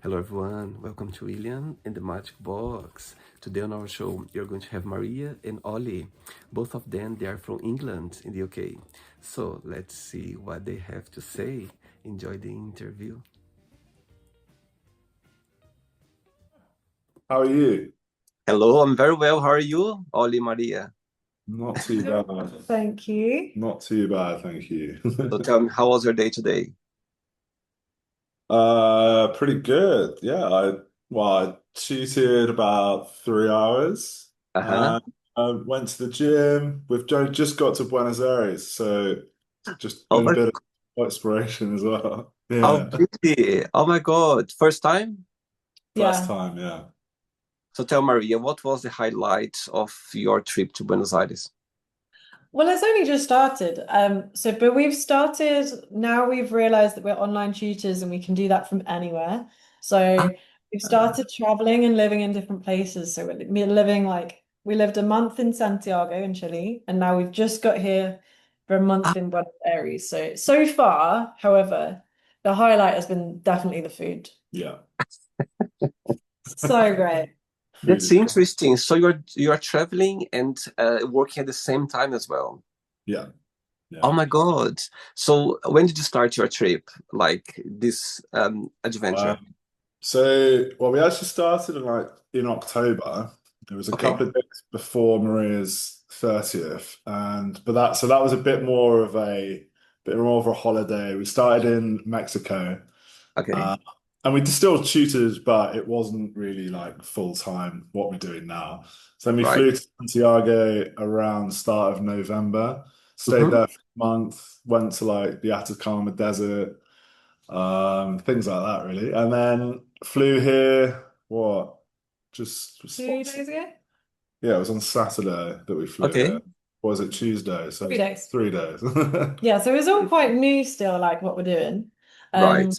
Hello everyone, welcome to William and the Magic Box. Today on our show, you're going to have Maria and Olli. Both of them, they are from England in the UK. So let's see what they have to say. Enjoy the interview. How are you? Hello, I'm very well. How are you, Olli, Maria? Not too bad. Thank you. Not too bad, thank you. So tell me, how was your day today? Pretty good. Yeah, I tutored about 3 hours. Uh-huh. Uh, I went to the gym. We've just got to Buenos Aires, so just Oh doing a my, bit of exploration as well. oh Yeah, really? Oh my God, first time? first Yeah. time. Yeah. So tell Maria, what was the highlight of your trip to Buenos Aires? Well, it's only just started. But we've started now we've realized that we're online tutors and we can do that from anywhere. Ah, So we've started traveling and living in different places. So we're living like we lived a month in Santiago in Chile, and now we've just got here for a ah, month in Buenos Aires. So far, however, the highlight has been definitely the food. Yeah. So great. Food that's is interesting. So you're traveling and working at the same time as well. yeah, yeah. Oh my God. So when did you start your trip? Like this adventure? Well, we actually started in October. It was a Okay. couple of days before Maria's 30th, and but that so that was a bit more of a holiday. We started in Mexico, Okay. uh, and we still tutored, but it wasn't really like full time what we're doing now. So then we Right. flew to Santiago around start of November, stayed Hmm. there for a month, went to like the Atacama Desert, things like that really. And then flew here, what, just 2 days ago? yeah, it was on Saturday that we flew here. Okay. Or was it Tuesday? So 3 days. 3 days. Yeah, so it's all quite new still, like what we're doing. Right. Um,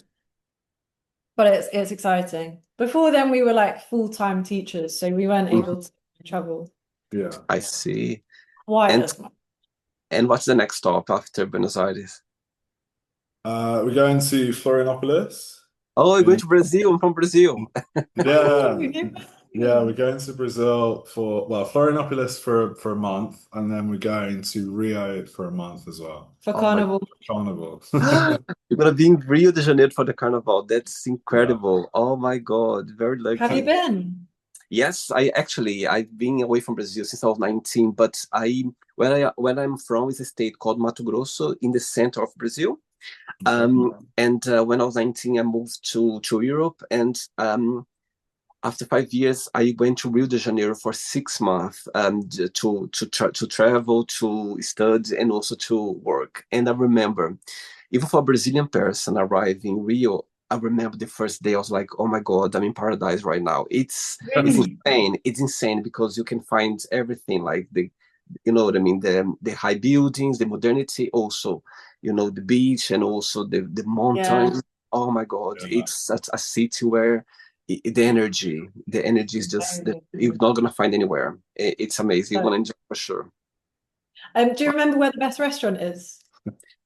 but it's exciting. Before then we were like full-time teachers, so we weren't Mhm. able to travel Yeah. I see. quite And as much. and what's the next stop after Buenos Aires? We're going to Florianopolis. Oh, you're going In, to Brazil. I'm from Brazil. Oh, yeah. we did Yeah, we're that. going to Brazil Florianopolis for a month, and then we're going to Rio for a month as well. For Oh my Carnival. Carnival. You're gonna be in Rio de Janeiro for the carnival. That's Yeah. incredible. Oh my God, very Have you lucky. been? Yes, I've been away from Brazil since I was 19, but I when I'm from is a state called Mato Grosso in the center of Brazil. Okay. And when I was 19, I moved to Europe, and after 5 years, I went to Rio de Janeiro for 6 months to travel, to study, and also to work. And I remember, even for a Brazilian person arriving in Rio, I remember the first day I was like, "Oh my God, I'm in paradise right now." It's Really? insane. It's insane because you can find everything like you know what I mean, the high buildings, the modernity, also, the beach and also the Yeah. mountains. Oh my God, Yeah. it's such a city where the energy is just that Totally. you're not gonna find anywhere. It's amazing. You're Totally. gonna enjoy for sure. Do you remember where the best restaurant is?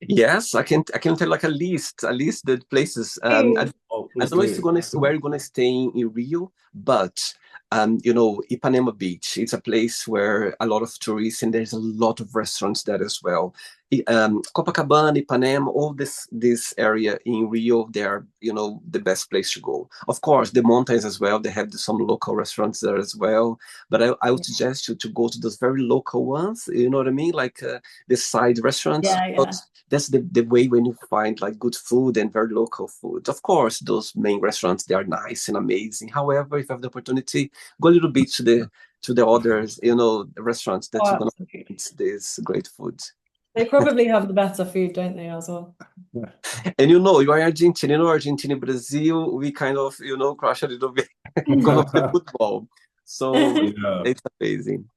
Yes, I can tell like a list the places. Please. Oh, I please don't know if do. you're gonna where you're gonna stay in Rio, but Ipanema Beach. It's a place where a lot of tourists and there's a lot of restaurants there as well. Copacabana, Ipanema, all this area in Rio, they're the best place to go. Of course, the mountains as well. They have some local restaurants there as well. But I would suggest you to go to those very local ones. You know what I mean? Like the side restaurants. Yeah, yeah. That's the way when you find like good food and very local food. Of course, those main restaurants, they are nice and amazing. However, if you have the opportunity, go a little bit to the others, restaurants Oh, that you're gonna absolutely. find this great food. They probably have the better food, don't they, as well? And you are Argentine, Argentina, Brazil, we kind of, crush a little bit because of the football. So Yeah. it's amazing.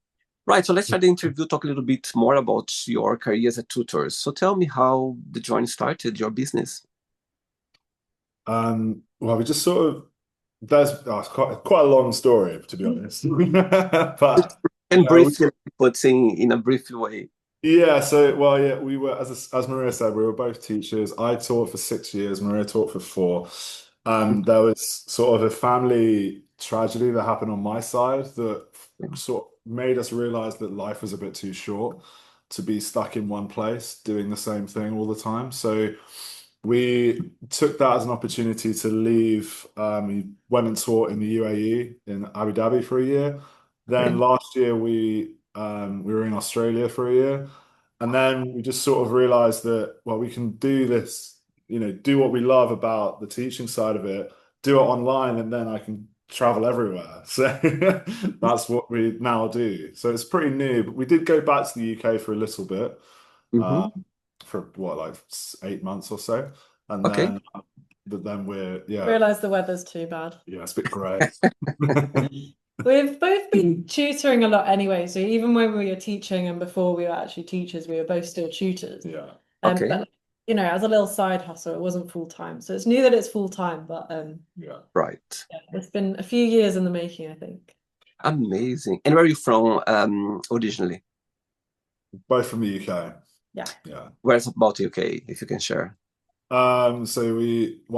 Right, so let's start the interview, talk a little bit more about your career as a tutor. So tell me how the journey started, your business. Well, we just sort of it's quite a long story to be honest. But And yeah, briefly put in a brief way. yeah, we were as Maria said, we were both teachers. I taught for 6 years, Maria taught for 4. There was sort of a family tragedy that happened on my side that sort of made us realize that life was a bit too short to be stuck in one place doing the same thing all the time. So we took that as an opportunity to leave. We went and taught in the UAE in Abu Dhabi for a year. Then Okay. last year we were in Australia for a year. And then we just sort of realized that, well, we can do this, do what we love about the teaching side of it, do it online, and then I can travel everywhere. So that's what we now do. So it's pretty new, but we did go back to the UK for a little bit, Hmm. um, for what, like 8 months or so. And Okay. then yeah, Realize the weather's too bad. yeah, it's a bit grey. We've both been tutoring a lot anyway. So even when we were teaching and before we were actually teachers, we were both still tutors. Yeah. Okay. But as a little side hustle, it wasn't full time. So it's new that it's full time, but Yeah. Right. yeah, it's been a few years in the making, I think. Amazing. And where are you from originally? Both from the UK. Yeah. Yeah. Where's about UK, if you can share? Well,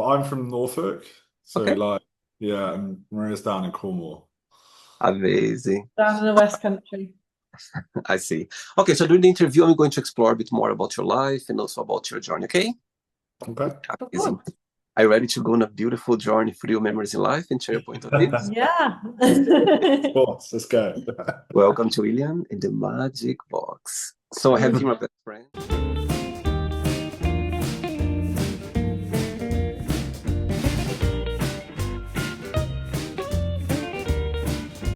I'm from Norfolk, so Okay. like, yeah, and Maria's down in Cornwall. Amazing. Down in the West Country. I see. Okay, so during the interview, I'm going to explore a bit more about your life and also about your journey, okay? Okay. Of Amazing. course. Are you ready to go on a beautiful journey through your memories in life and share your point of views? Yeah. Of course, let's go. Welcome to William in the Magic Box. So I have here my best friend.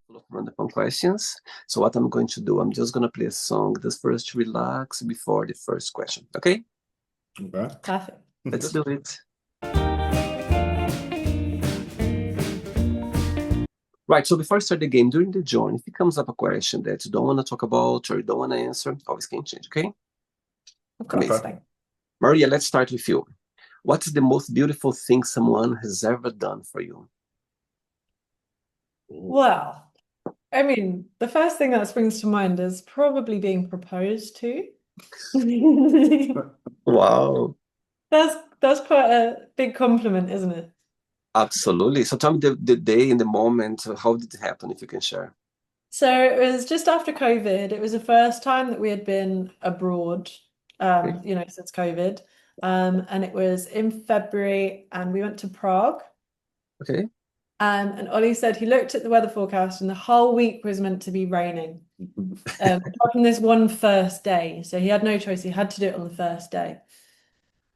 Full of random questions. So what I'm going to do, I'm just going to play a song just for us to relax before the first question, okay? Okay. Perfect. Let's do it. Right, so before I start the game, during the journey, if it comes up a question that you don't want to talk about or you don't want to answer, always can change, okay? Of course. Amazing. Okay. Maria, let's start with you. What is the most beautiful thing someone has ever done for you? Well, I mean, the first thing that springs to mind is probably being proposed to. Wow, That's quite a big compliment, isn't it? absolutely. So tell me the day and the moment, how did it happen, if you can share? So it was just after COVID. It was the first time that we had been abroad, Okay, since COVID. And it was in February, and we went to Prague. okay. And Ollie said he looked at the weather forecast, and the whole week was meant to be raining. Apart from this one first day, so he had no choice. He had to do it on the first day.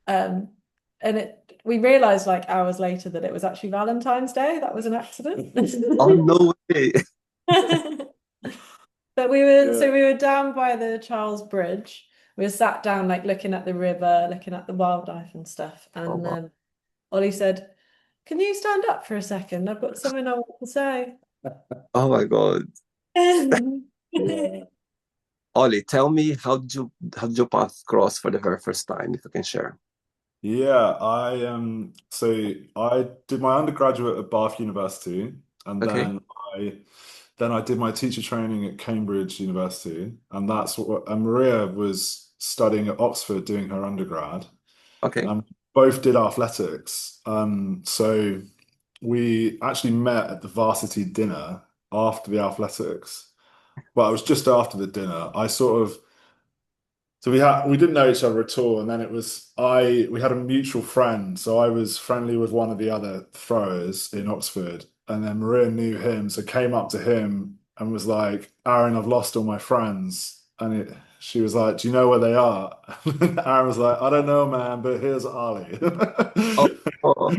Um, and we realized like hours later that it was actually Valentine's Day. That was an accident. Oh, no way. But we were Yeah. so we were down by the Charles Bridge. We were sat down like looking at the river, looking at the wildlife and stuff. Oh, And wow. Ollie said, "Can you stand up for a second? I've got something I want to say." Oh my God. Yeah. Ollie, tell me, how did your path cross for the very first time, if you can share? Yeah, so I did my undergraduate at Bath University, and Okay, then I did my teacher training at Cambridge University, and and Maria was studying at Oxford doing her undergrad. okay. Both did athletics. So we actually met at the varsity dinner after the athletics. Well, it was just after the dinner. So we didn't know each other at all, and then we had a mutual friend, so I was friendly with one of the other throwers in Oxford, and then Maria knew him, so came up to him and was like, "Aaron, I've lost all my friends," and she was like, "Do you know where they are?" And Aaron was like, "I don't know, man, but here's Ali." Oh, oh,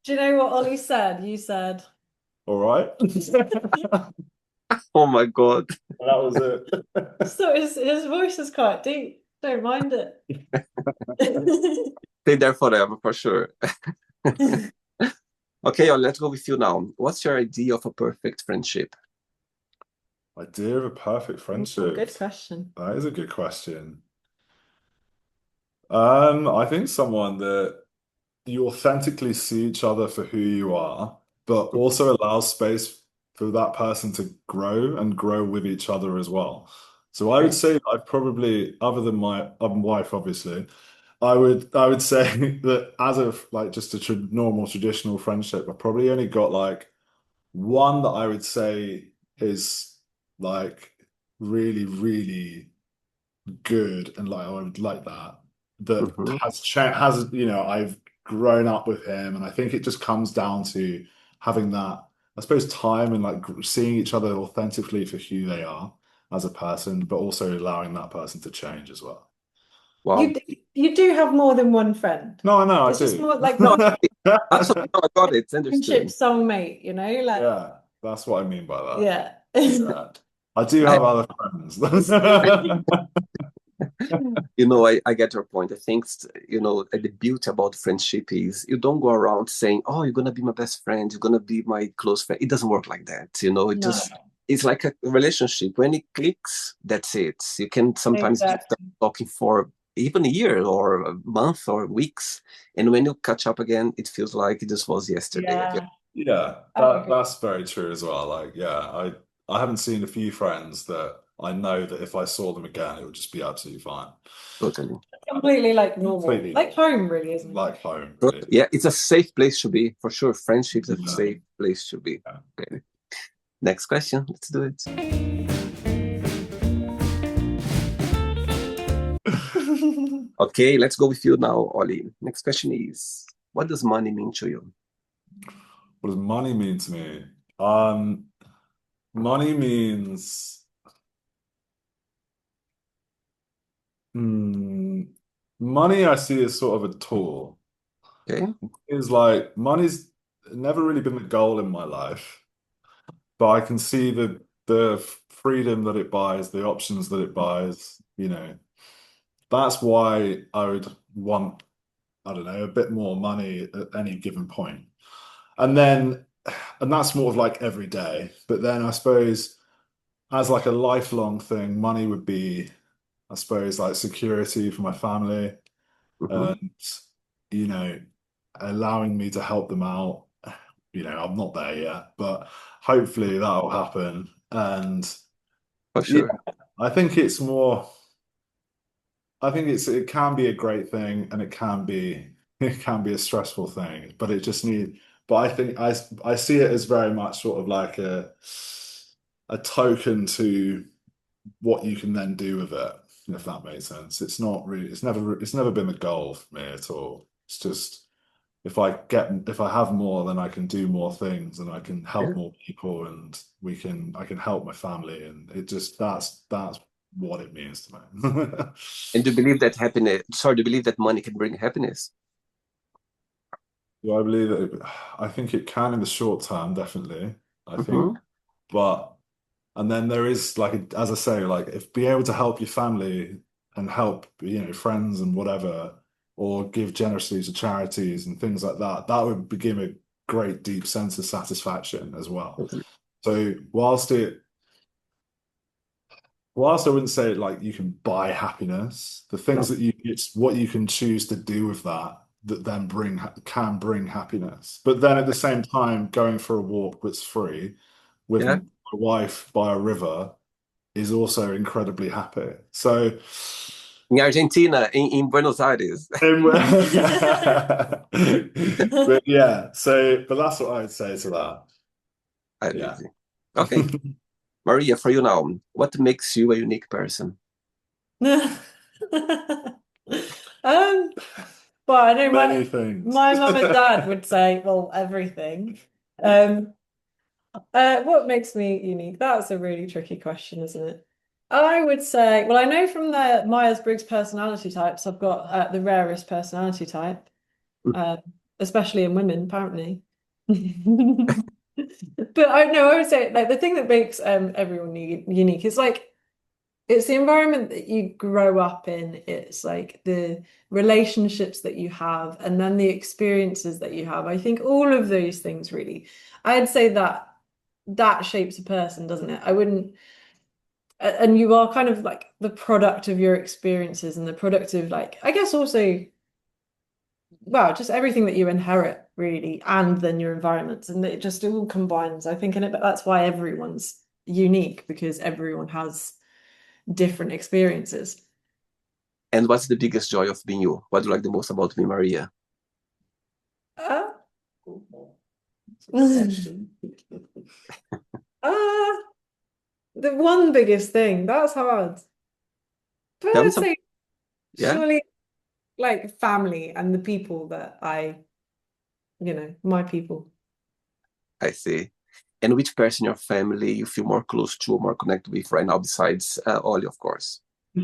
Do you know what Ollie said? You said, All right, oh my God. that was it. so his voice is quite deep. Don't mind it. Stay there forever for sure. Okay, let's go with you now. What's your idea of a perfect friendship? Idea of a perfect Oh, friendship. good question. That is a good question. I think someone that you authentically see each other for who you are, but also allows space for that person to grow and grow with each other as well. So I would Okay. say I've probably, other than my wife, obviously, I would say that as of like just a normal traditional friendship, I've probably only got like one that I would say is like really, really good and like I would like that Hmm. has I've grown up with him and I think it just comes down to having that I suppose time and like seeing each other authentically for who they are as a person, but also allowing that person to change as well. You Wow. you do have more than one friend. No, I know I It's just do. more like No, not absolutely. No, I got it. It's friendship understood. soulmate, like Yeah, that's what I mean by that. yeah. Yeah. I do I, have other friends. I get your point. I think, the beauty about friendship is you don't go around saying, "Oh, you're gonna be my best friend. You're gonna be my close friend." It doesn't work like that. No, It's like a relationship. When it clicks, that's it. You can sometimes be exactly. talking for even a year or a month or weeks, and when you catch up again, it feels like it just was yesterday again. Yeah, Yeah, I agree. that's very true as well. Like, yeah, I haven't seen a few friends that I know that if I saw them again, it would just be absolutely fine. Totally. Completely like normal, Completely like home, really, isn't it? like home, But really. yeah, it's a safe place to be for sure. Friendship is a Yeah. safe place to be. Yeah. Okay. Next question. Let's do it. Okay, let's go with you now, Ollie. Next question is, what does money mean to you? What does money mean to me? Um, money means hmm, money I see as sort of a tool. Okay. Is like money's never really been the goal in my life, but I can see the freedom that it buys, the options that it buys, That's why I would want, I don't know, a bit more money at any given point. And then, and that's more of like every day. But then I suppose as like a lifelong thing, money would be, I suppose, like security for my family Hmm. and, you know, allowing me to help them out. I'm not there yet, but hopefully that'll happen. And For yeah, sure. I think it's more. I think it can be a great thing and it can be it can be a stressful thing, but it just need but I think I see it as very much sort of like a token to what you can then do with it, if that makes sense. It's not really it's never been the goal for me at all. It's just if I have more, then I can do more things and I can help Yeah. more people and I can help my family and it just that's what it means to me. And do you believe that do you believe that money can bring happiness? Do I believe it? I think it can in the short term, definitely. I think, Hmm. but and then there is like as I say, like if being able to help your family and help friends and whatever, or give generously to charities and things like that, that would begin a great deep sense of satisfaction as well. Totally. So whilst I wouldn't say like you can buy happiness, the things No. that it's what you can choose to do with that that then can bring happiness. But then at the same time, going for a walk that's free with Yeah. my wife by a river is also incredibly happy. So, In Argentina, in Buenos Aires. but yeah, but that's what I would say to that. Yeah. Amazing. Okay. Maria, for you now, what makes you a unique person? Um, well, I know Many things. my mum and dad would say, well, everything. Um, what makes me unique? That's a really tricky question, isn't it? I would say, well, I know from the Myers-Briggs personality types, I've got the rarest personality type, uh, especially in women, apparently. But I know I would say like the thing that makes everyone unique is like it's the environment that you grow up in. It's like the relationships that you have, and then the experiences that you have. I think all of those things really, I'd say that shapes a person, doesn't it? I wouldn't, and you are kind of like the product of your experiences and the product of like, I guess also, well, just everything that you inherit really, and then your environments, and it just all combines, I think, in it. But that's why everyone's unique because everyone has different experiences. And what's the biggest joy of being you? What do you like the most about me, Maria? Uh, the one biggest thing, that's hard. But Tell me I'd something. say Yeah, surely like family and the people that my people. I see. And which person in your family you feel more close to or more connected with right now, besides Ollie, of course?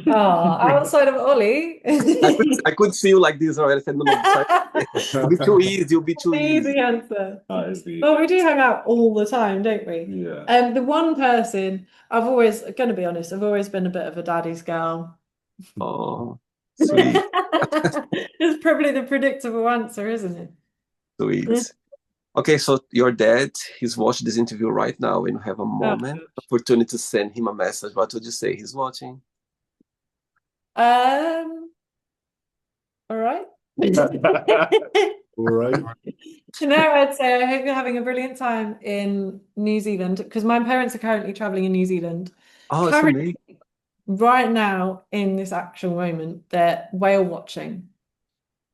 Oh, outside of Ollie. I could see you like this already. I said, no, no, besides, it'll be too easy. It'll be too Easy easy. answer. That is the Well, we do hang out all the time, don't we? yeah. The one person gonna be honest, I've always been a bit of a daddy's girl. Oh, sweet, It's probably the predictable answer, isn't it? sweet. Okay, so your dad, he's watching this interview right now, and you have a Oh, moment, gosh. opportunity to send him a message. What would you say he's watching? All right. All right. I'd say I hope you're having a brilliant time in New Zealand because my parents are currently traveling in New Zealand. Oh, it's Currently, amazing. right now, in this actual moment, they're whale watching.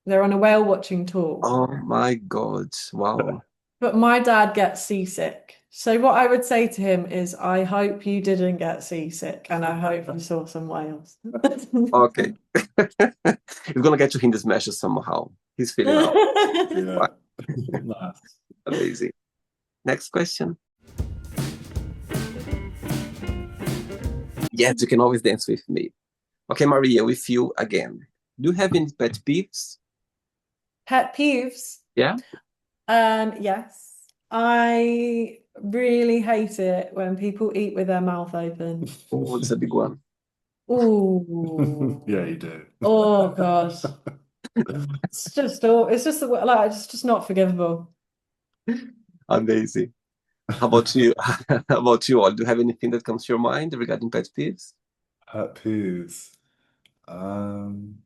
They're on a whale watching tour. Oh my God. Wow. But my dad gets seasick. So what I would say to him is, I hope you didn't get seasick and I hope you saw some whales. Okay. He's gonna get to him this message somehow. He's feeling out. Yeah. Wow, Nice. amazing. Next question. Yes, you can always dance with me. Okay, Maria, with you again. Do you have any pet peeves? Pet peeves. Yeah? Yes. I really hate it when people eat with their mouth open. Oh, it's a big one. Ooh. Yeah, you do. Oh gosh. It's just like it's just not forgivable. Amazing. How about you? How about you all? Do you have anything that comes to your mind regarding pet peeves? Pet peeves. Um,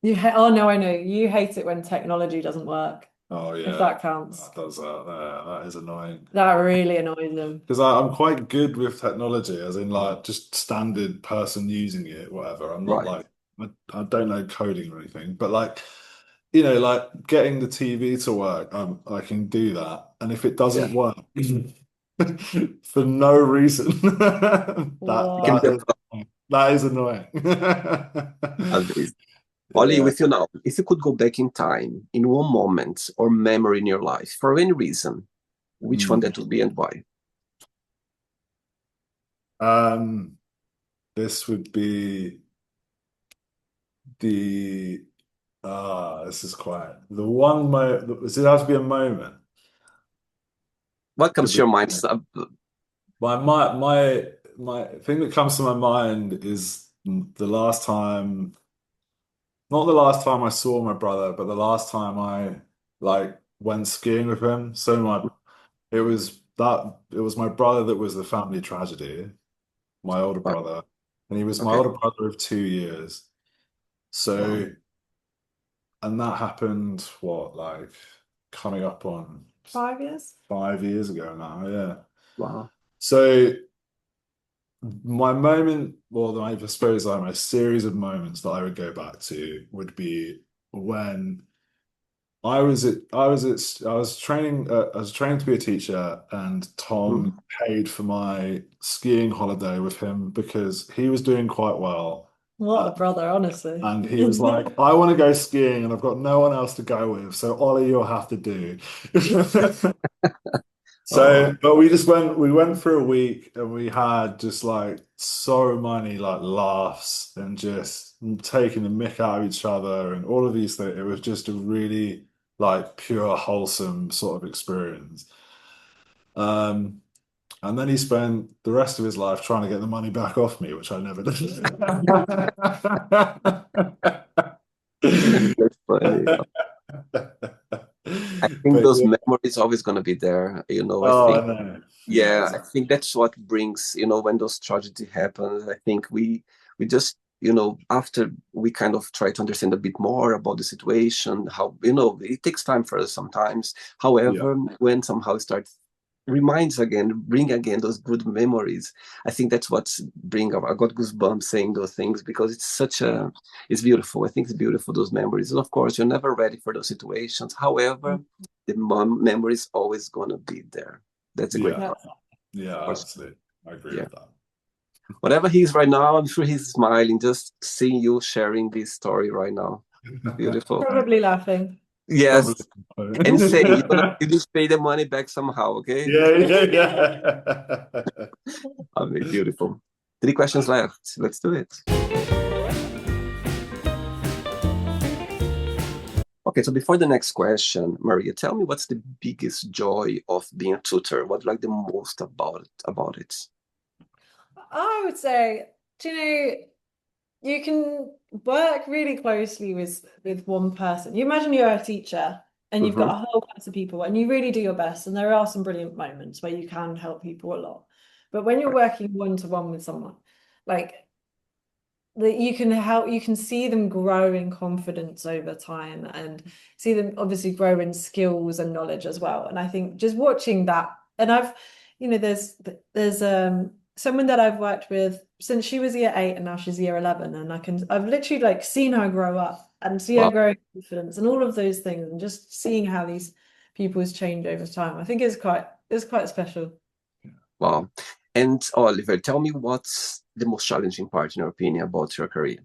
Oh no, I know. You hate it when technology doesn't work, oh if yeah, that counts. that does that. That is annoying. That really annoys them. Because I'm quite good with technology, as in like just standard person using it, whatever. I'm not Right. like I don't know coding or anything, but like like getting the TV to work, I can do that. And if it Yeah. doesn't work for no reason, You can What? just that is annoying. amazing. Ollie, Yeah. with you now, if you could go back in time in one moment or memory in your life for any reason, which one Mm. that would be and why? Um, this would be the this is quite the one mo does it have to be a moment? What comes Could to be your mind? my thing that comes to my mind is the last time, not the last time I saw my brother, but the last time I like went skiing with him. So it was my brother that was the family tragedy, my older Wow. brother, and he was my Okay. older brother of 2 years. Wow. So, and that happened, what, like coming up on 5 years? 5 years ago now, yeah. Wow. So my moment, well, I suppose like my series of moments that I would go back to would be when I was training to be a teacher, and Mhm. Tom paid for my skiing holiday with him because he was doing quite well. What a brother, honestly. And he was like, I want to go skiing and I've got no one else to go with. So Ollie, you'll have to do. Oh, So, but we went for a week and we had just like so many like laughs and just taking the mick out of each other and all of these things. It was just a really like pure, wholesome sort of experience. Um, and then he spent the rest of his life trying to get the money back off me, which I never did. that's funny. I think But those yeah, memories always gonna be there. I oh, I think, know. Yeah, yeah, I exactly. think that's what brings, when those tragedy happens. I think we just, after we kind of try to understand a bit more about the situation, how, it takes time for us sometimes. Yeah. However, when somehow it starts bring again those good memories. I think that's what's bring. I got goosebumps saying those things because it's beautiful. I think it's beautiful, those memories. And of course, you're never ready for those situations. However, the memory is always gonna be there. That's a great Yeah, part. yeah, Of course. absolutely. I agree Yeah. with that. Whatever he is right now, I'm sure he's smiling just seeing you sharing this story right now. Beautiful. Probably laughing. Yes, Probably. and saying you just pay the money back somehow, okay? Yeah. I mean, beautiful. 3 questions left. Let's do it. Okay, so before the next question, Maria, tell me what's the biggest joy of being a tutor? What do you like the most about it? I would say, do you know, you can work really closely with one person. You imagine you're a teacher and you've got Mm-hmm. a whole class of people and you really do your best. And there are some brilliant moments where you can help people a lot. But when you're working one-to-one with someone, like that you can see them grow in confidence over time and see them obviously grow in skills and knowledge as well. And I think just watching that, and there's someone that I've worked with since she was year 8 and now she's year 11, and I've literally like seen her grow up and see her Wow, grow in confidence and all of those things, and just seeing how these people's change over time. I think it's quite special. wow. And Oliver, tell me what's the most challenging part, in your opinion, about your career?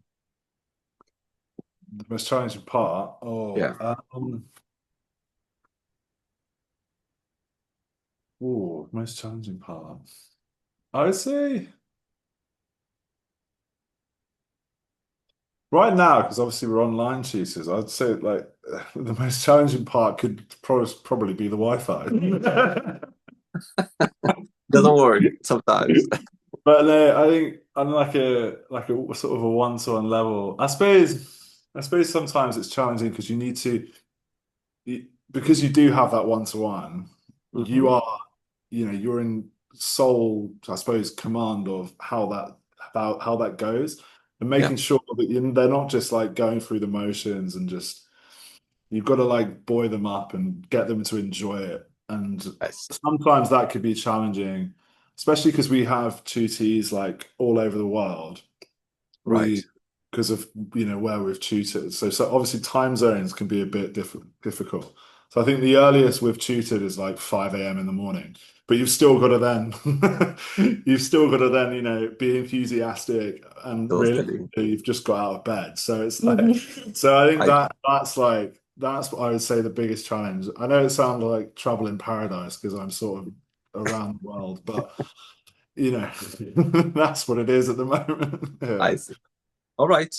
The most challenging part. Yeah. Most challenging part. I would say right now, because obviously we're online tutors, I'd say like the most challenging part could probably be the Wi-Fi. Doesn't work sometimes. But no, I think on like a sort of a one-to-one level, I suppose sometimes it's challenging because because you do have that one-to-one, you Mm-hmm. are, you're in sole, I suppose, command of how that goes, and Yeah, making sure that they're not just like going through the motions and just you've got to like buoy them up and get them to enjoy it. And yes. sometimes that could be challenging, especially because we have tutees like all over the world. Right. We Because of where we've tutored. So obviously time zones can be a bit difficult. So I think the earliest we've tutored is like 5 a.m. in the morning. But you've still got to then, be enthusiastic and really Totally. you've just got out of bed. So it's like so I think I that's what I would say the biggest challenge. I know it sounds like trouble in paradise because I'm sort of around the world, but that's what it is at the moment. I Yeah. see. All right.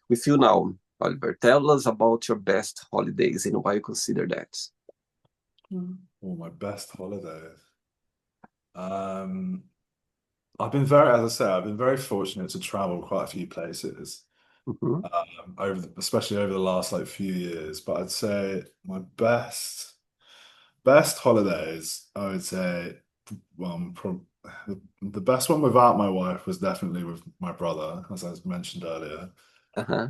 With you now, Oliver. Tell us about your best holidays and why you consider that. Oh, my best holidays. Um, as I say, I've been very fortunate to travel quite a few places, Mm-hmm. especially over the last like few years. But I'd say my best holidays, I would say, prob the best one without my wife was definitely with my brother, as I mentioned earlier. Uh-huh.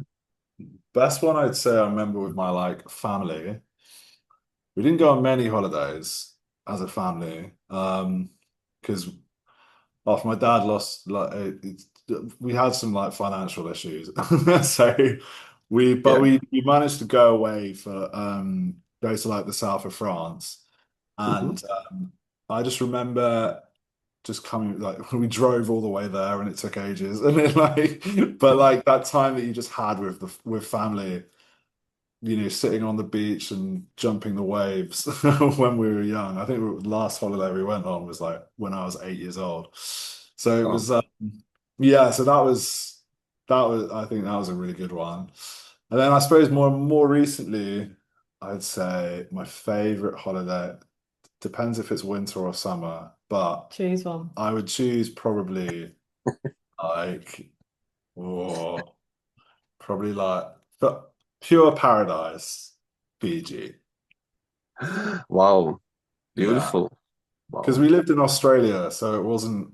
Best one I'd say I remember with my like family. We didn't go on many holidays as a family, because after my dad lost, like we had some like financial issues, so Yeah. we managed to go away for go to like the south of France, Mm-hmm. and I just remember just coming like we drove all the way there and it took ages, and then like but like that time that you just had with family, sitting on the beach and jumping the waves when we were young. I think the last holiday we went on was like when I was 8 years old. So it Oh, was, yeah. So that was I think that was a really good one. And then I suppose more recently, I'd say my favorite holiday depends if it's winter or summer, but Choose one. I would choose probably like, oh, probably like but pure paradise, Fiji. wow. Yeah, Beautiful. because Wow. we lived in Australia, so it Wasn't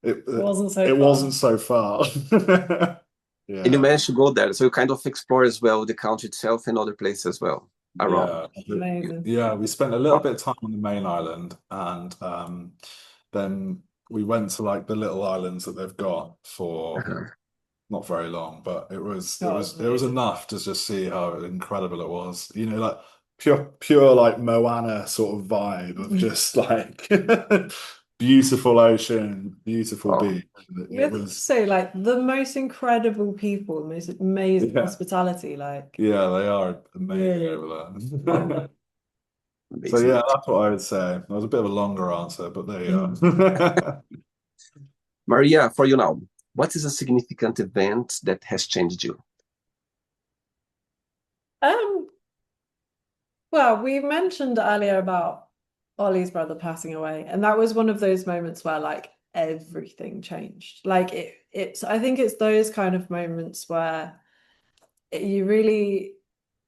so it far. wasn't so far. And you Yeah, managed to go there, so you kind of explore as well the country itself and other places as well. around. Amazing. Yeah, we spent a little bit of time on the main island, and then we went to like the little islands that they've got for Uh-huh. not very long, but it was That was it was amazing. enough to just see how incredible it was. You know, like pure like Moana sort of vibe of just like beautiful ocean, beautiful Oh, beach. It With was so like the most incredible people, the most amazing yeah, hospitality, like yeah, they are amazing really over wonderful. there. So amazing. yeah, that's what I would say. That was a bit of a longer answer, but there you Mm. are. Maria, for you now, what is a significant event that has changed you? Um, well, we mentioned earlier about Ollie's brother passing away, and that was one of those moments where like everything changed. Like it's I think it's those kind of moments where you really,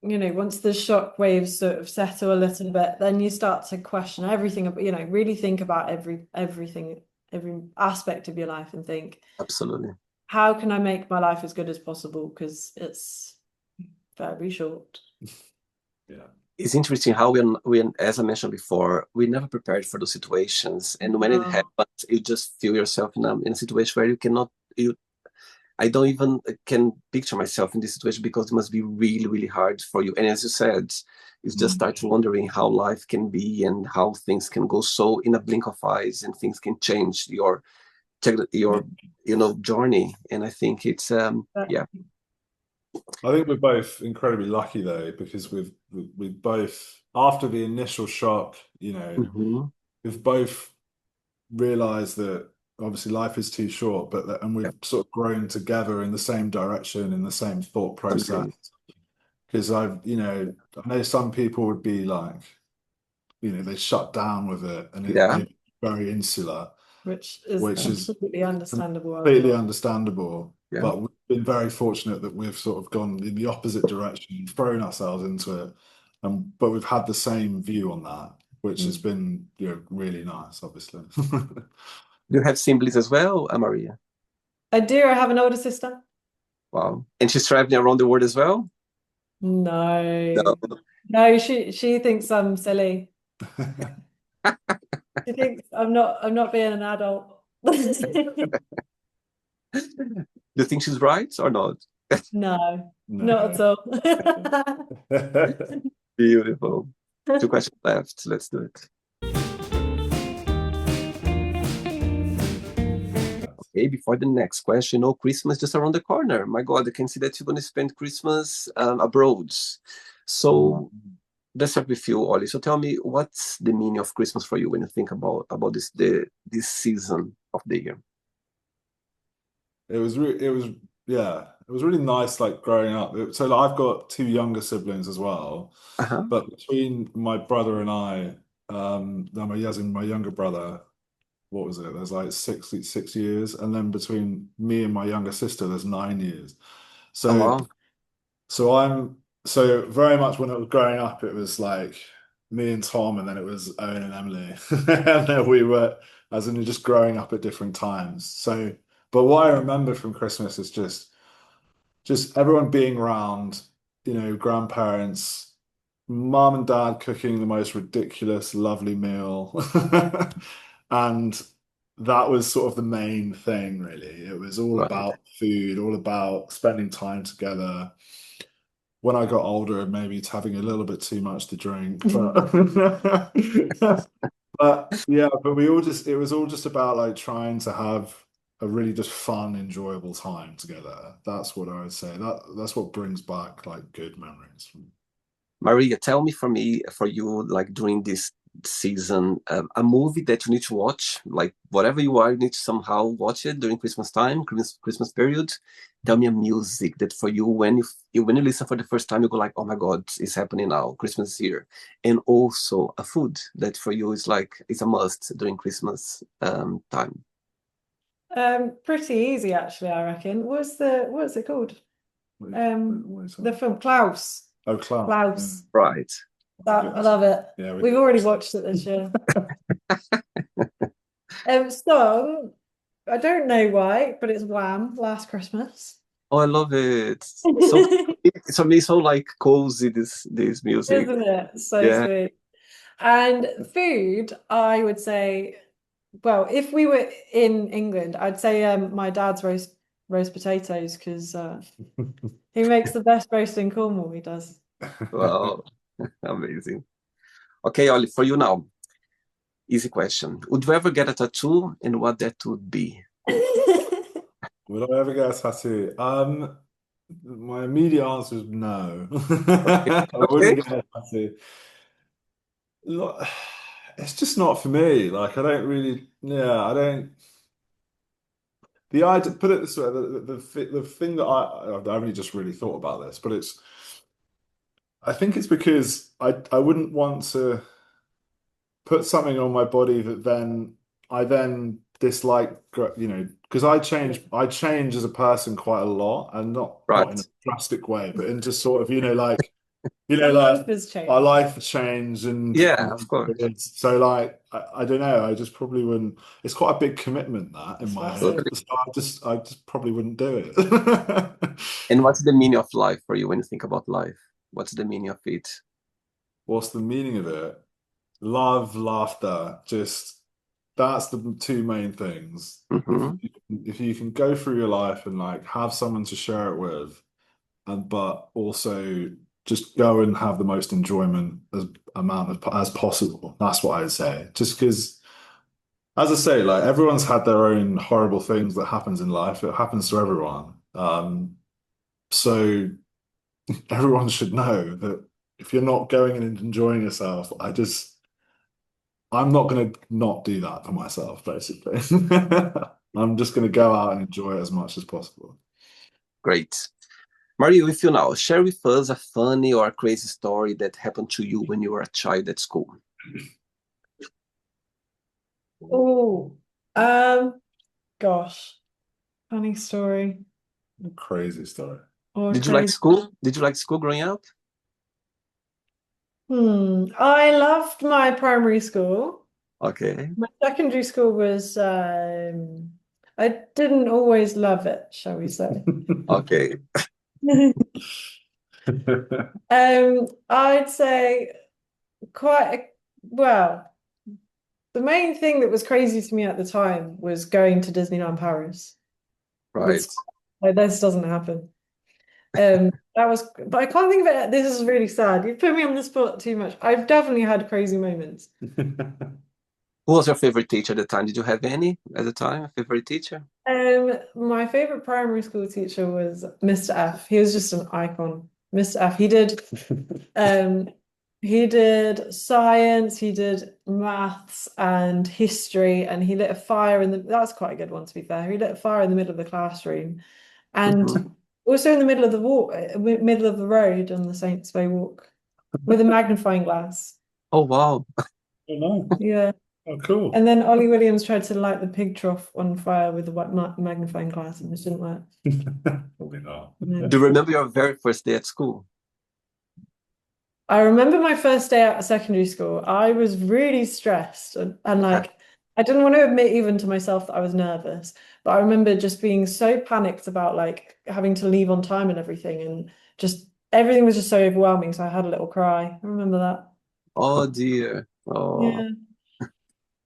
once the shock waves sort of settle a little bit, then you start to question everything, really think about everything, every aspect of your life and think, Absolutely. how can I make my life as good as possible? Because it's very short. Yeah. It's interesting how as I mentioned before, we never prepared for those situations, and when it No. happens, you just feel yourself in a situation where you cannot. I don't even can picture myself in this situation because it must be really, really hard for you. And as you said, you just start wondering how life can be and how things can go so in a blink of eyes, and things can change your journey. And I think it's yeah. I think we're both incredibly lucky though, because we've both after the initial shock, Mhm. we've both realized that obviously life is too short, and Yeah, we've sort of grown together in the same direction, in the same thought process. agree. Because I know some people would be like, they shut down with it and Yeah, they're very insular, Which is which is completely understandable as completely well. understandable. yeah. But we've been very fortunate that we've sort of gone in the opposite direction, thrown ourselves into it, but we've had the same view on that, which has Mm. been, really nice, obviously. Do you have siblings as well, Maria? I do. I have an older sister. Wow. And she's traveling around the world as well? No, No. no, she thinks I'm silly. She thinks I'm not being an adult. Do you think she's right or not? No, not No. at all. Beautiful. Two questions left. Let's do it. Okay, before the next question, Christmas just around the corner. My God, I can see that you're going to spend Christmas abroad. So let's start with you, Ollie. So tell me, what's the meaning of Christmas for you when you think about this season of the year? It was really nice like growing up. So like, I've got two younger siblings as well, Uh-huh. but between my brother and I, no, my younger brother, what was it? There's like 6 years, and then between me and my younger sister, there's 9 years. Oh, So wow. so I'm so very much when I was growing up, it was like me and Tom, and then it was Owen and Emily, and then we were as in just growing up at different times. So, but what I remember from Christmas is just everyone being around, grandparents, mom and dad cooking the most ridiculous, lovely meal. And that was sort of the main thing, really. It was all Right. about food, all about spending time together. When I got older, maybe it's having a little bit too much to drink, but but yeah, but it was all just about like trying to have a really just fun, enjoyable time together. That's what I would say. That's what brings back like good memories. Maria, tell me for you, like during this season, a movie that you need to watch, like whatever you are, you need to somehow watch it during Christmas time, Christmas period. Tell me a music that for you, when you listen for the first time, you go like, oh my God, it's happening now, Christmas is here. And also a food that for you is like, it's a must during Christmas time. Pretty easy actually, I reckon. What's it called? What is The that? film Klaus. Oh, Cloud. Klaus. Right. I love it. Yeah, We've already watched it this year. Song, I don't know why, but it's Wham! Last Christmas. Oh, I love it. So it's for me so like cozy this music. Isn't it? So Yeah. sweet. And food, I would say, well, if we were in England, I'd say my dad's roast potatoes because he makes the best roast in Cornwall, he does. Wow. Amazing. Okay, Ollie, for you now. Easy question. Would you ever get a tattoo and what that would be? Would I ever get a tattoo? My immediate answer is no. Okay. I Okay. wouldn't get a tattoo. Look, it's just not for me. Like, I don't really, yeah, I don't. The idea, put it this way, the thing that I've only just really thought about this, but I think it's because I wouldn't want to put something on my body that I then dislike, because I change as a person quite a lot, and not in a Right. drastic way, but in just sort of, like, Your like life has changed. my life has changed, and Yeah, of course. so like I don't know, I just probably wouldn't. It's quite a big commitment that in That's my massive. head, Totally. so I just probably wouldn't do it. And what's the meaning of life for you when you think about life? What's the meaning of it? What's the meaning of it? Love, laughter, just that's the two main things. Hmm. If you can go through your life and like have someone to share it with, and but also just go and have the most enjoyment as possible. That's what I'd say. Just because, as I say, like everyone's had their own horrible things that happens in life. It happens to everyone. So everyone should know that if you're not going in and enjoying yourself, I'm not going to not do that for myself, basically. I'm just going to go out and enjoy it as much as possible. Great. Maria, with you now. Share with us a funny or a crazy story that happened to you when you were a child at school. Oh, gosh, funny story Crazy story. or Did you like crazy. school? Did you like school growing up? I loved my primary school. Okay. My secondary school was, I didn't always love it, shall we say. Okay. I'd say well, the main thing that was crazy to me at the time was going to Disneyland Paris. Right. This doesn't happen. But I can't think of it. This is really sad. You put me on the spot too much. I've definitely had crazy moments. Who was your favorite teacher at the time? Did you have any at the time? A favorite teacher? My favorite primary school teacher was Mr. F. He was just an icon. Mr. F. He did science, he did maths and history, and he lit a fire that's quite a good one to be fair. He lit a fire in the middle of the classroom and Mhm. also in the middle of the middle of the road on the Saints Way Walk with a magnifying glass. Oh, wow. Oh, no. Yeah. Oh, cool. And then Ollie Williams tried to light the pig trough on fire with a magnifying glass, and it didn't work. Probably not. No. Do you remember your very first day at school? I remember my first day out of secondary school. I was really stressed and like I didn't want to admit even to myself that I was nervous, but I remember just being so panicked about like having to leave on time and everything, and just everything was just so overwhelming. So I had a little cry. I remember that. Oh, dear. Oh, Yeah.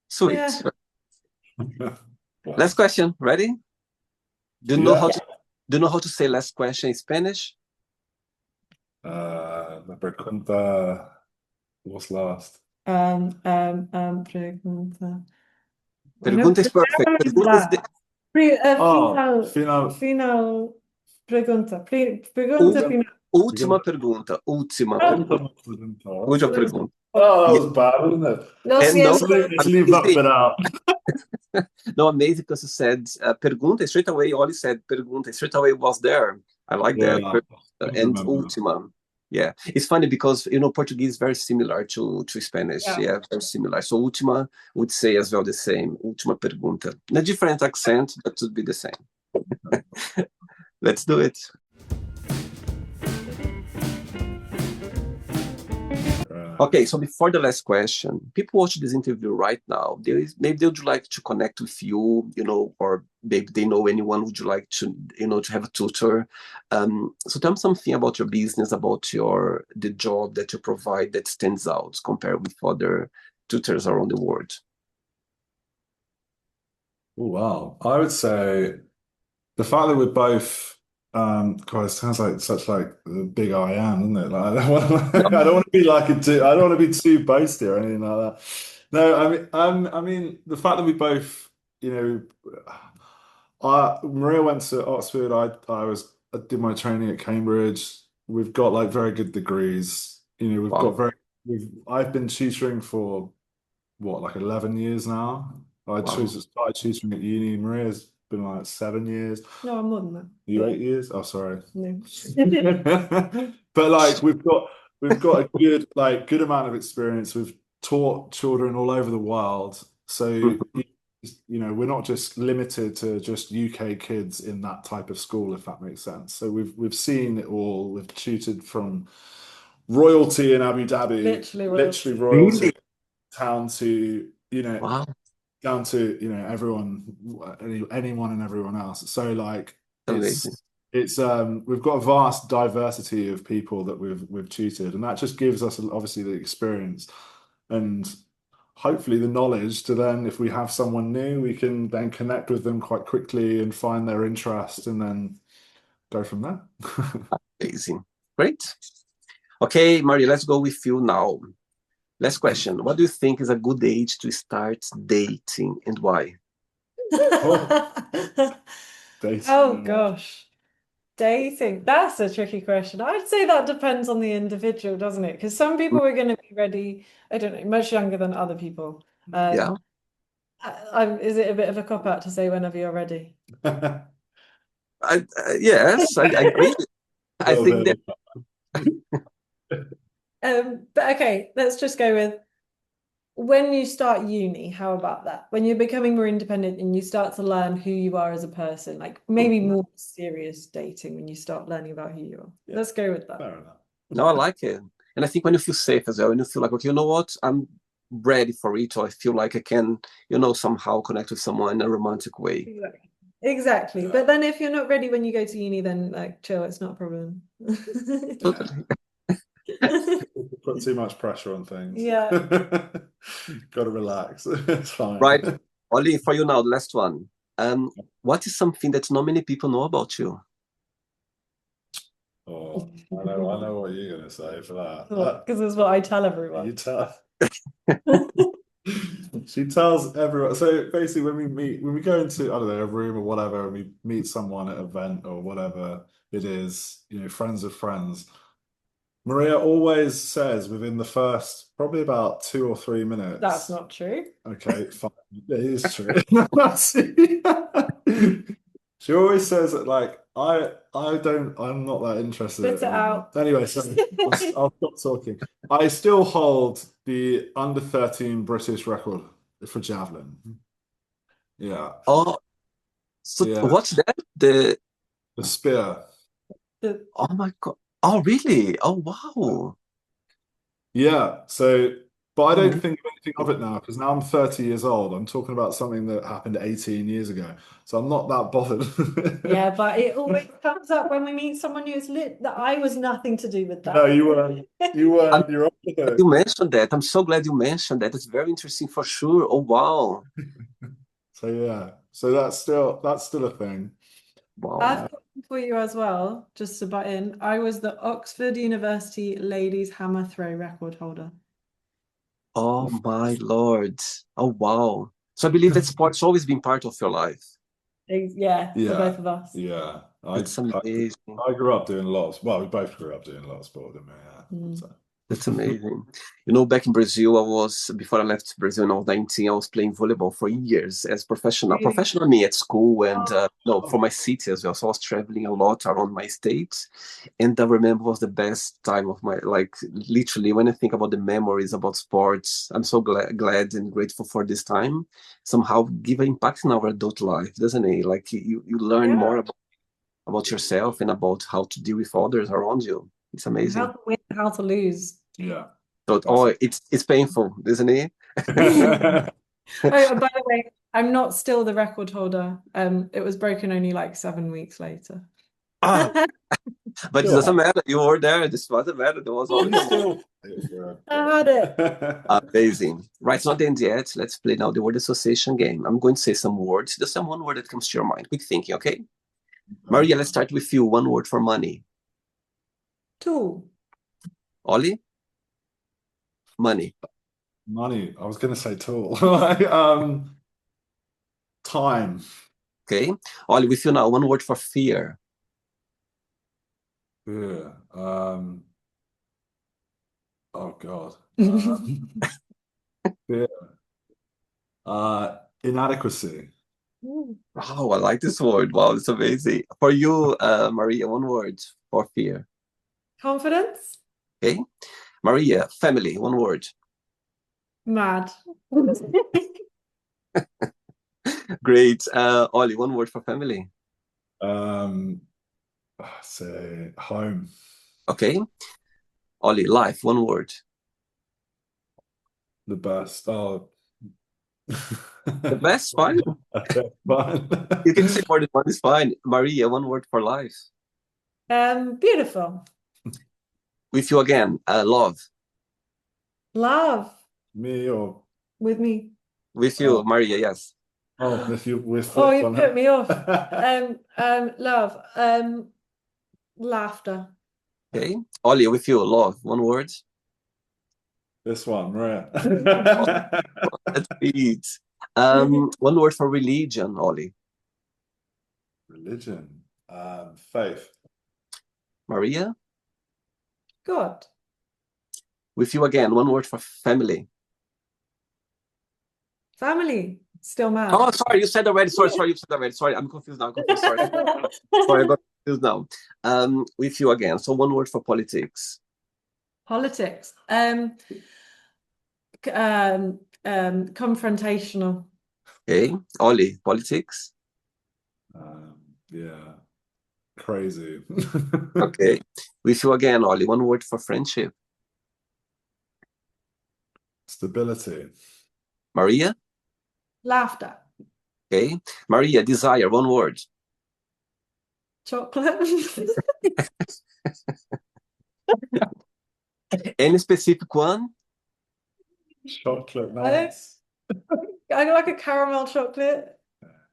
sweet. Yeah. Last question. Ready? Do you know Yeah. how to say last question in Spanish? La pregunta was last. Pregunta. Pergunta is perfect. Pergunta is the Final pregunta. Pergunta ul- final. última pergunta. Última pergunta. Última pergunta. Oh, that Yeah. was bad, wasn't it? Lo And no, siento. Let's leave that bit out. no, amazing because you said pergunta straight away. Ollie said pergunta straight away was there. I like that. Yeah, I And remember. última. Yeah, it's funny because Portuguese is very similar to Spanish. Yeah, very similar. So última would say as well the same. Última pergunta. A different accent, but would be the same. Let's do it. Right. Okay, so before the last question, people watch this interview right now. Maybe they would like to connect with you, or maybe they know anyone would you like to, to have a tutor. So tell me something about your business, about the job that you provide that stands out compared with other tutors around the world. Oh, wow. I would say the fact that we're both, God, it sounds like such like the big I am, doesn't it? Like, I don't want to be like I don't want to be too boasty or anything like that. No, I mean, the fact that we both, you know, Maria went to Oxford. I did my training at Cambridge. We've got like very good degrees. You know, Wow, I've been tutoring for what, like 11 years now. wow, Started tutoring at uni. Maria's been like 7 years. No, I'm more than that. You 8 years? Oh, sorry. No. But like we've got a good amount of experience. We've taught children all over the world. So Mhm. we're not just limited to just UK kids in that type of school, if that makes sense. So we've seen it all. We've tutored from royalty in Abu Dhabi, Literally literally royalty. royalty, Really? down to Wow, everyone, anyone and everyone else. So like amazing. it's we've got a vast diversity of people that we've tutored, and that just gives us obviously the experience and hopefully the knowledge to then, if we have someone new, we can then connect with them quite quickly and find their interest and then go from there. Amazing. Great. Okay, Maria, let's go with you now. Last question. What do you think is a good age to start dating and why? Oh, dating. Oh gosh. Dating. That's a tricky question. I'd say that depends on the individual, doesn't it? Because some people are going to be ready, I don't know, much younger than other people. Yeah. Is it a bit of a cop out to say whenever you're ready? Yes, I agree. A I little think that bit. But okay, let's just go with when you start uni, how about that? When you're becoming more independent and you start to learn who you are as a person, like maybe more serious dating when you start learning about who you are. Yeah, Let's go with that. fair enough. no, I like it. And I think when you feel safe as well, when you feel like, okay, you know what, I'm ready for it, or I feel like I can, somehow connect with someone in a romantic way. Exactly. Yeah. But then if you're not ready when you go to uni, then like chill, it's not a problem. Totally. Put too much pressure on things. Yeah. Got to relax. It's fine. Right. Ollie, for you now, the last one. What is something that not many people know about you? Oh, I know what you're gonna say for that. Because it's what I tell You everyone. tell. She tells everyone. So basically, when we go into, I don't know, a room or whatever, and we meet someone at an event or whatever it is, friends of friends. Maria always says within the first probably about 2 or 3 minutes. That's not true. Okay, fine. It is true. She always says that like I'm not that interested Spit it out. Anyway, so I'll stop talking. I still hold the under 13 British record for javelin. Yeah. Oh, so Yeah. what's that? The The spear. Oh my God. Oh, really? Oh, wow. Yeah. So, but I don't Amazing. think anything of it now because now I'm 30 years old. I'm talking about something that happened 18 years ago. So I'm not that bothered. Yeah, but it always comes up when we meet someone who's lit that I was nothing to do with that. No, you weren't. You I'm weren't. You're off the glad hook. you mentioned that. I'm so glad you mentioned that. It's very interesting for sure. Oh, wow. So yeah. So that's still a thing. Wow. I've got one for you as well, just to butt in. I was the Oxford University ladies hammer throw record holder. Oh my Lord. Oh, wow. So I believe that sport's always been part of your life. Yeah, for Yeah. both of us. Yeah. That's amazing. I grew up doing lots. Well, we both grew up doing a lot of sport, didn't we? Yeah. So. That's amazing. Back in Brazil, before I left Brazil when I was 19, I was playing volleyball for years as professional. Really? Professional me at school and, Oh. for my city as well. So I was traveling a lot around my state. And I remember it was the best time of my, like, literally, when I think about the memories about sports, I'm so glad and grateful for this time. Somehow give an impact in our adult life, doesn't it? Like, you learn Yeah. more about yourself and about how to deal with others around you. It's How amazing. to win, how to lose. Yeah. So, That's oh, it's painful, isn't it? it. Oh, and by the way, I'm not still the record holder. It was broken only like 7 weeks later. Ah, but it doesn't Still, matter. You were there. This doesn't matter. There was always you a moment. still. I had it. Amazing. Right, it's not the end yet. Let's play now the word association game. I'm going to say some words. There's some one word that comes to your mind. Quick thinking, okay? Maria, let's start with you. One word for money. Tool. Ollie? Money. Money. I was going to say tool. Time. Okay. Ollie, with you now. One word for fear. Yeah. Oh God. Yeah. Inadequacy. Oh, I like this word. Wow, it's amazing. For you, Maria, one word for fear. Confidence. Okay. Maria, family, one word. Mad. Great. Ollie, one word for family. Um, say home. Okay. Ollie, life, one word. The best. Oh. The best, fine. Okay, fine. You can say more than one is fine. Maria, one word for life. Beautiful. With you again, love. Love Me or with me. With you, oh Maria, yes. oh if you we're Oh, flipped you on put me off. it. Love. Laughter. Okay. Ollie, with you, love, one word. This one, Maria. Oh, that's it. One word for religion, Ollie. Religion. Faith. Maria, God. with you again, one word for family. Family. Still mad. Oh, sorry, you said already. Sorry, you said already. Sorry, I'm confused now. I'm confused. Sorry. Sorry, I got confused now. With you again. So one word for politics. Politics. Confrontational. Okay. Ollie, politics. Yeah, crazy. Okay. With you again, Ollie. One word for friendship. Stability. Maria. Laughter. Okay. Maria, desire. One word. Chocolate. Any specific one? Chocolate, I nice. I like a caramel chocolate.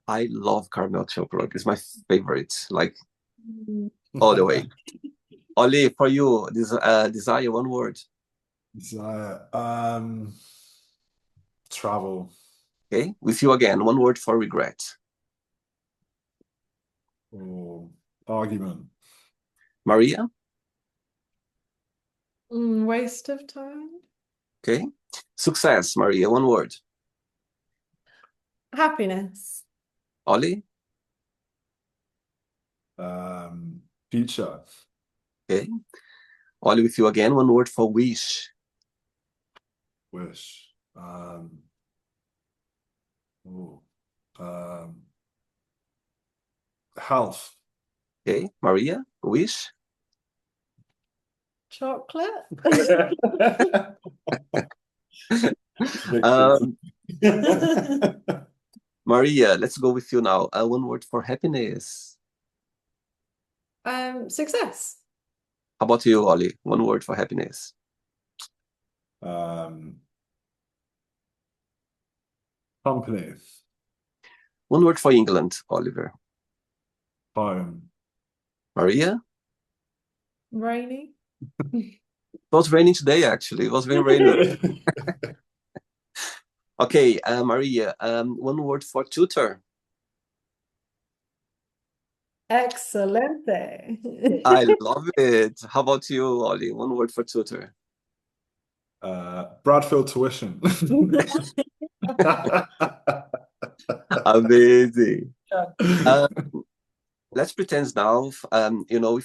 I love caramel chocolate. It's my favorite. Like all the way. Ollie, for you, desire. One word. Desire. Travel. Okay. With you again. One word for regret. Or argument. Maria. Waste of time. Okay. Success, Maria. One word. Happiness. Ollie. Future. Okay. Ollie, with you again. One word for wish. Wish. Oh, um, health. Okay. Maria. Wish. Chocolate. Victory. Um, Maria, let's go with you now. One word for happiness. Success. How about you, Ollie? One word for happiness. Company. One word for England, Oliver. Home. Maria? Rainy. It was raining today, actually. It was very rainy. Okay, Maria, one word for tutor. Excelente. I love it. How about you, Ollie? One word for tutor. Bradfield tuition. Amazing. Let's pretend now, if I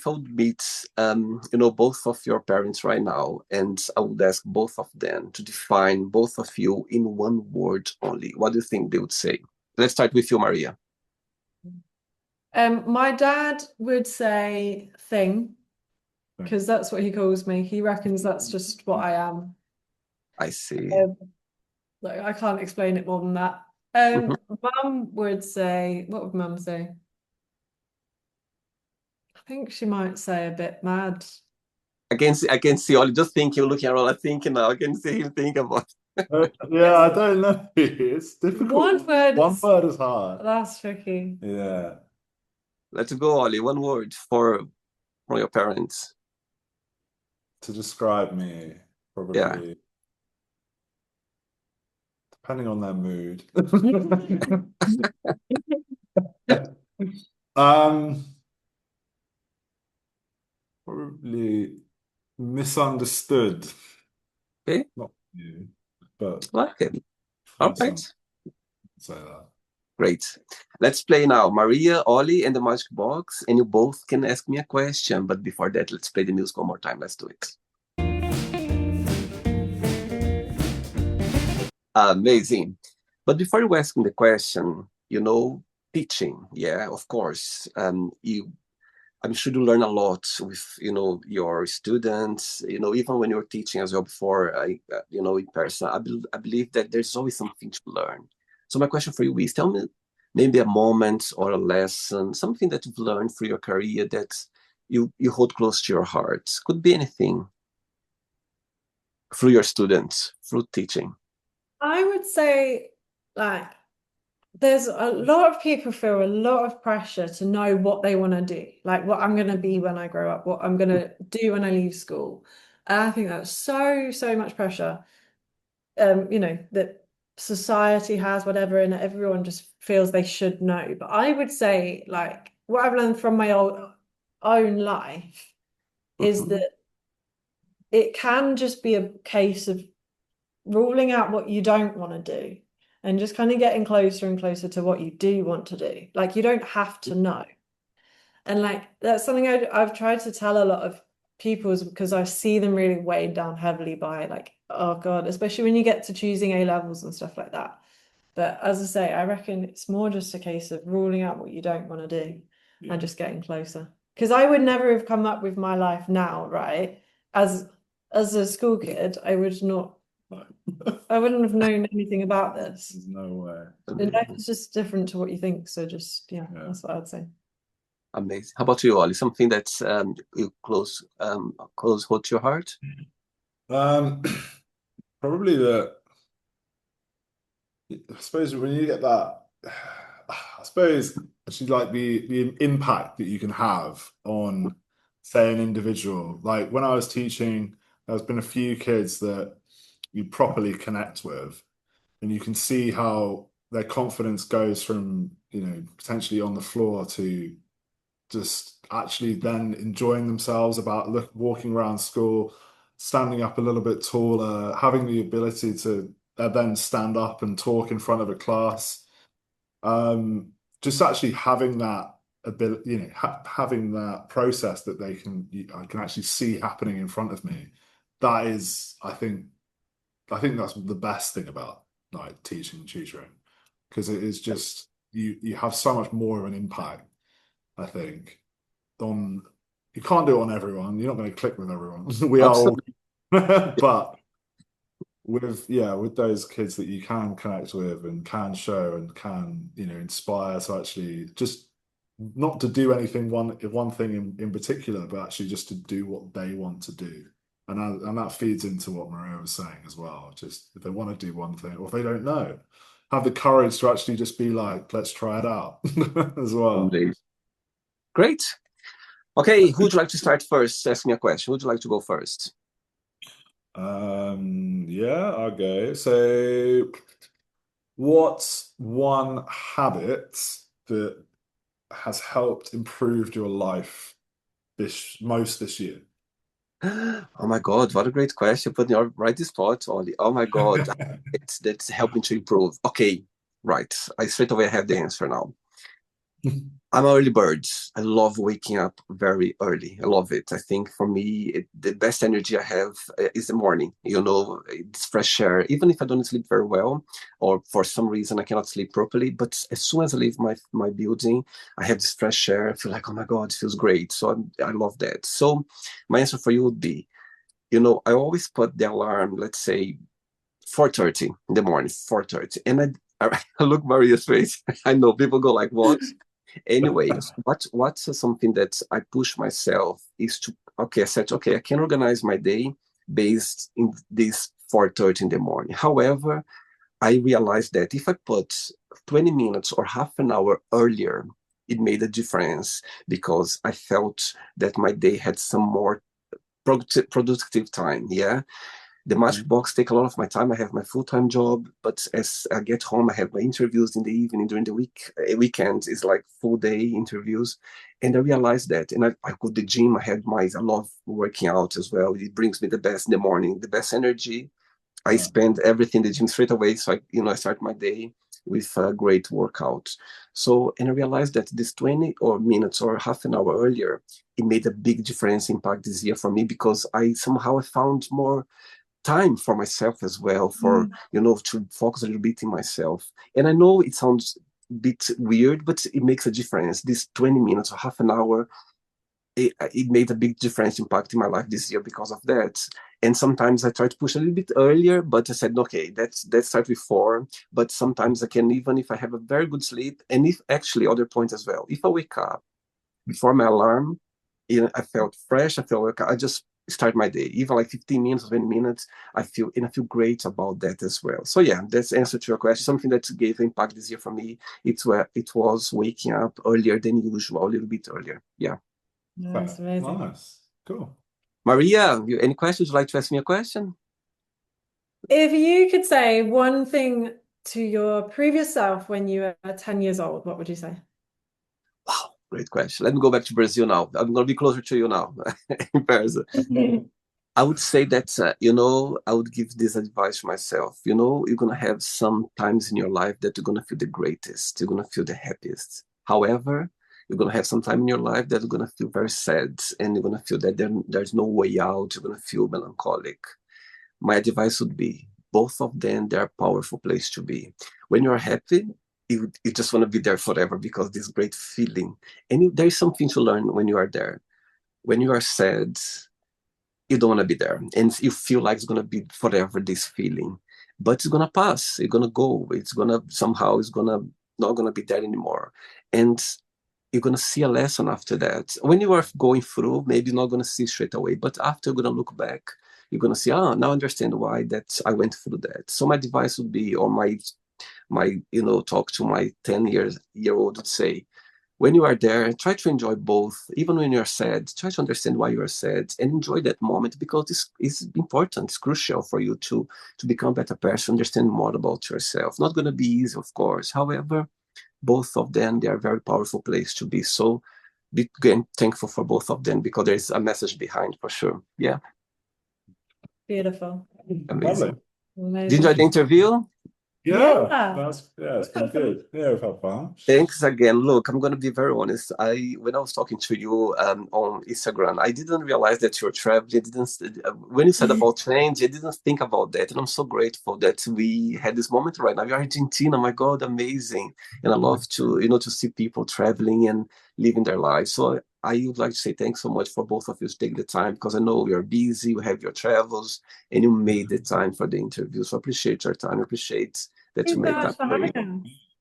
would meet, both of your parents right now, and I would ask both of them to define both of you in one word only. What do you think they would say? Let's start with you, Maria. My dad would say thing, because that's what he calls me. He reckons that's just what I am. I see. Like, I can't explain it more than that. Mhm. Mum would say, what would Mum say? I think she might say a bit mad. I can see Ollie just thinking, looking around, I think now, I can see him think about. Yeah, I don't know. It's difficult. One word One is word is hard. that's tricky. Yeah. Let's go, Ollie. One word for from your parents. To describe me, Yeah. probably depending on their mood. Um, Probably misunderstood. Okay. Not you, but Like it. All right. misunderstood. Say that. Great. Let's play now. Maria, Ollie, and the Magic Box, and you both can ask me a question. But before that, let's play the music one more time. Let's do it. Amazing. But before you ask me the question, teaching, yeah, of course. I'm sure you learn a lot with, your students, even when you're teaching as well before, in person. I believe that there's always something to learn. So my question for you is, tell me maybe a moment or a lesson, something that you've learned through your career that you hold close to your heart. Could be anything through your students, through teaching. I would say, like, there's a lot of people feel a lot of pressure to know what they want to do, like what I'm going to be when I grow up, what I'm going to do when I leave school. And I think that's so much pressure, that society has, whatever, and everyone just feels they should know. But I would say, like, what I've learned from my own life is Mhm. that it can just be a case of ruling out what you don't want to do and just kind of getting closer and closer to what you do want to do. Like, you don't have to know. And like, that's something I've tried to tell a lot of people, is because I see them really weighed down heavily by, like, oh God, especially when you get to choosing A levels and stuff like that. But as I say, I reckon it's more just a case of ruling out what you don't want to do Yeah. and just getting closer. Because I would never have come up with my life now, right? As a school kid, I would not, No. I wouldn't have known anything about this. There's no way. And life is just different to what you think. So just, yeah, Yeah. that's what I'd say. Amazing. How about you, Ollie? Something that's you close hold to your heart? Um, Probably that. I suppose when you get that, I suppose actually like the impact that you can have on, say, an individual. Like when I was teaching, there's been a few kids that you properly connect with, and you can see how their confidence goes from, potentially on the floor to just actually then enjoying themselves about walking around school, standing up a little bit taller, having the ability to then stand up and talk in front of a class. Um, just actually having that ability, having that process that I can actually see happening in front of me. That is, I think that's the best thing about like teaching and tutoring, because it is just you have so much more of an impact, I think, on you can't do it on everyone. You're not going to click with everyone. We are all, Absolutely. but with those kids that you can connect with and can show and can, inspire to actually just not to do anything one thing in particular, but actually just to do what they want to do. And that feeds into what Maria was saying as well. Just if they want to do one thing or if they don't know, have the courage to actually just be like, let's try it out as well. Amazing. Great. Okay, who would you like to start first? Ask me a question. Who would you like to go first? Yeah, I'll go. So, what's one habit that has helped improve your life this year? Oh my God, what a great question. Put me right this spot, Ollie. Oh my God, that's helping to improve. Okay, right. I straight away have the answer now. I'm an early bird. I love waking up very early. I love it. I think for me, the best energy I have is the morning. It's fresh air. Even if I don't sleep very well, or for some reason I cannot sleep properly, but as soon as I leave my building, I have this fresh air. I feel like, oh my God, it feels great. So I love that. So my answer for you would be, I always put the alarm, let's say 4:30 in the morning, 4:30. And I look Maria's face. I know people go like, what? Anyways, what's something that I push myself is to, okay, I said, okay, I can organize my day based in this 4:30 in the morning. However, I realized that if I put 20 minutes or half an hour earlier, it made a difference because I felt that my day had some more productive time. Yeah. The magic box take a lot of my time. I have my full-time job, but as I get home, I have my interviews in the evening. During the weekends is like full day interviews. And I realized that. And I go to the gym. I love working out as well. It brings me the best in the morning, the best energy. I spend everything in the gym straight away. So I start my day with a great workout. So, and I realized that this 20 or minutes or half an hour earlier, it made a big difference impact this year for me because I found more time for myself as well, for to focus a little bit in myself. And I know it sounds a bit weird, but it makes a difference. This 20 minutes or half an hour, it made a big difference impact in my life this year because of that. And sometimes I try to push a little bit earlier, but I said, okay, let's start with 4. But sometimes I can, even if I have a very good sleep, and if actually other point as well, if I wake up before my alarm, I felt fresh, I just start my day, even like 15 minutes, 20 minutes, I feel great about that as well. So yeah, that's the answer to your question. Something that gave impact this year for me, it was waking up earlier than usual, a little bit earlier. Yeah. That's amazing. Nice. Cool. Maria, any questions? Would you like to ask me a question? If you could say one thing to your previous self when you were 10 years old, what would you say? Wow, great question. Let me go back to Brazil now. I'm going to be closer to you now in person. I would say that, I would give this advice to myself. You're going to have some times in your life that you're going to feel the greatest. You're going to feel the happiest. However, you're going to have some time in your life that you're going to feel very sad and you're going to feel that there's no way out. You're going to feel melancholic. My advice would be both of them, they're a powerful place to be. When you're happy, you just want to be there forever because this great feeling. And there's something to learn when you are there. When you are sad, you don't want to be there. And you feel like it's going to be forever, this feeling. But it's going to pass. It's going to go. It's not going to be there anymore. And you're going to see a lesson after that. When you are going through, maybe you're not going to see straight away, but after you're going to look back, you're going to see, now I understand why that I went through that. So my advice would be, or my talk to my 10-year-old would say, when you are there, try to enjoy both. Even when you're sad, try to understand why you are sad and enjoy that moment because it's important. It's crucial for you to become a better person, understand more about yourself. Not going to be easy, of course. However, both of them, they are a very powerful place to be. So be again thankful for both of them because there's a message behind for sure. Yeah. Beautiful. Amazing. Amazing. Did you enjoy the interview? Yeah. It's been good. Yeah, we've had fun. Thanks again. Look, I'm going to be very honest. When I was talking to you on Instagram, I didn't realize that you're traveling. When you said about change, I didn't think about that. And I'm so grateful that we had this moment right now. You're Argentina, my God, amazing. And I love to see people traveling and living their lives. So I would like to say thanks so much for both of you to take the time because I know you're busy, you have your travels, and you made the time for the interview. So I appreciate your time. I appreciate that you made time for me.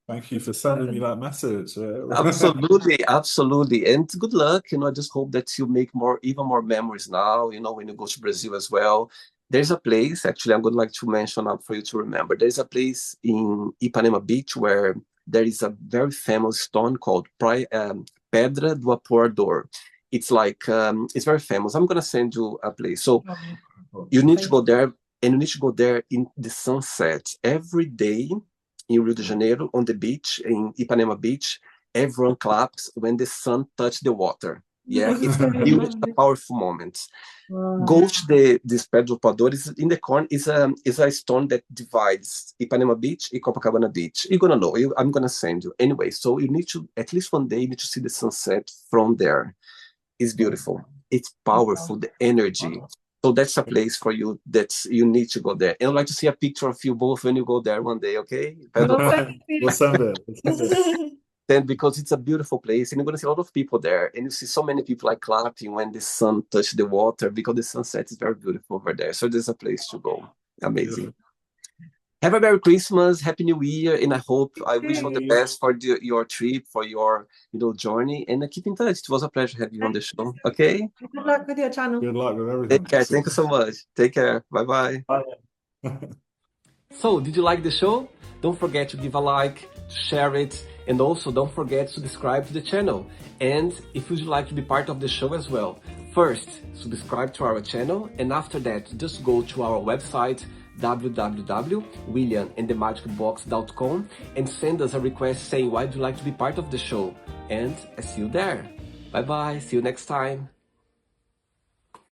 Thank you for sending me that message. Absolutely, absolutely. And good luck. I just hope that you make even more memories now, when you go to Brazil as well. There's a place, actually, I would like to mention up for you to remember. There's a place in Ipanema Beach where there is a very famous stone called Pedra do Apoador. It's like, it's very famous. I'm going to send you a place. So you need to go there, and you need to go there in the sunset every day. In Rio de Janeiro, on the beach, in Ipanema Beach, everyone claps when the sun touches the water. Yeah, it's a powerful moment. Wow. Go to this Pedro Pador. In the corner is a stone that divides Ipanema Beach and Copacabana Beach. You're gonna know. I'm gonna send you anyway. So you need to at least one day you need to see the sunset from there. It's beautiful. It's powerful. The energy. So that's a place for you that you need to go there. And I'd like to see a picture of you both when you go there one day, okay? We'll send it. Then because it's a beautiful place and you're going to see a lot of people there and you see so many people like clapping when the sun touches the water because the sunset is very beautiful over there. So there's a place to go. Amazing. Have a Merry Christmas, Happy New Year, and I wish all the best for your trip, for your journey, and keep in touch. It was a pleasure having you on the show. Okay, Good luck with your channel. Good luck with take everything. care. Thank you so much. Take care. Bye bye. Bye. So, did you like the show? Don't forget to give a like, share it, and also don't forget to subscribe to the channel. And if you'd like to be part of the show as well, first, subscribe to our channel, and after that, just go to our website, www.williamandthemagicbox.com, and send us a request saying why you'd like to be part of the show. And I see you there. Bye bye, see you next time.